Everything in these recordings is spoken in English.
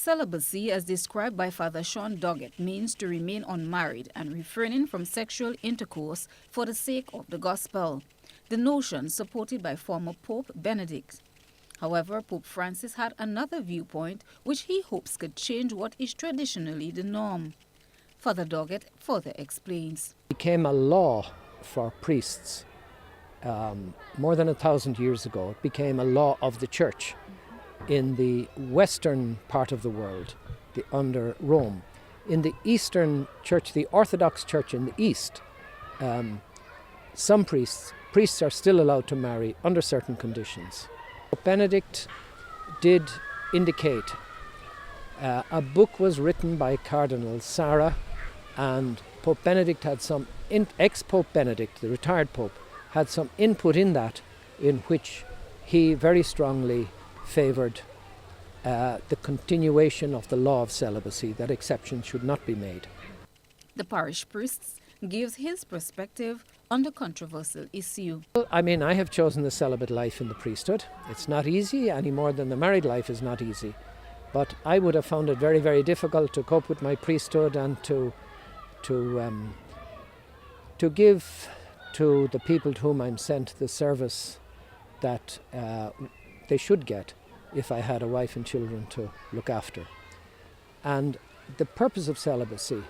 Celibacy, as described by Father Sean Doggett, means to remain unmarried and refraining from sexual intercourse for the sake of the gospel. The notion supported by former Pope Benedict. However, Pope Francis had another viewpoint which he hopes could change what is traditionally the norm. Father Doggett further explains. It became a law for priests more than 1,000 years ago. It became a law of the church in the western part of the world, under Rome. In the Eastern Church, the Orthodox Church in the East, some priests are still allowed to marry under certain conditions. Pope Benedict did indicate a book was written by Cardinal Sarah, and Pope Benedict had some, ex-Pope Benedict, the retired Pope, had some input in that, in which he very strongly favoured the continuation of the law of celibacy, that exceptions should not be made. The parish priest gives his perspective on the controversial issue. Well, I mean, I have chosen the celibate life in the priesthood. It's not easy any more than the married life is not easy. But I would have found it very, very difficult to cope with my priesthood and to give to the people to whom I'm sent the service that they should get if I had a wife and children to look after. And the purpose of celibacy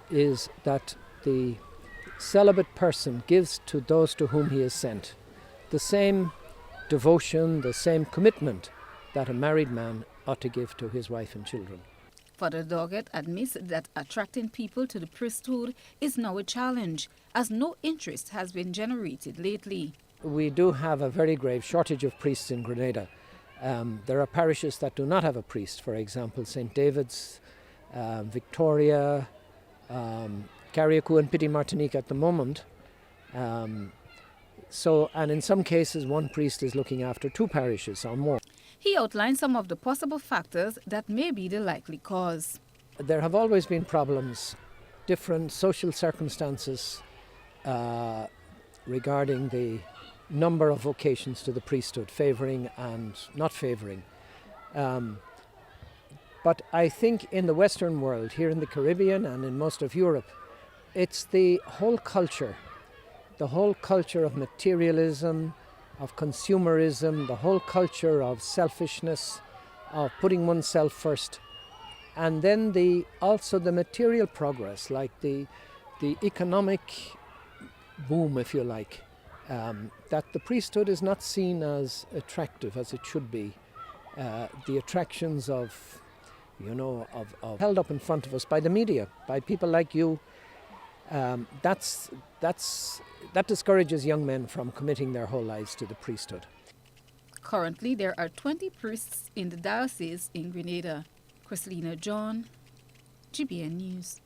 is that the celibate person gives to those to whom he is sent the same devotion, the same commitment that a married man ought to give to his wife and children. Father Doggett admits that attracting people to the priesthood is now a challenge, as no interest has been generated lately. We do have a very grave shortage of priests in Grenada. There are parishes that do not have a priest, for example, St. David's, Victoria, Carriacou and Petit Martinique at the moment. And in some cases, one priest is looking after two parishes or more. He outlined some of the possible factors that may be the likely cause. There have always been problems, different social circumstances regarding the number of vocations to the priesthood, favouring and not favouring. But I think in the Western world, here in the Caribbean and in most of Europe, it's the whole culture of materialism, of consumerism, the whole culture of selfishness, of putting oneself first, and then also the material progress, like the economic boom, if you like, that the priesthood is not seen as attractive as it should be. The attractions of held up in front of us by the media, by people like you, that discourages young men from committing their whole lives to the priesthood. Currently, there are 20 priests in the diocese in Grenada. Christelina John, GBN News.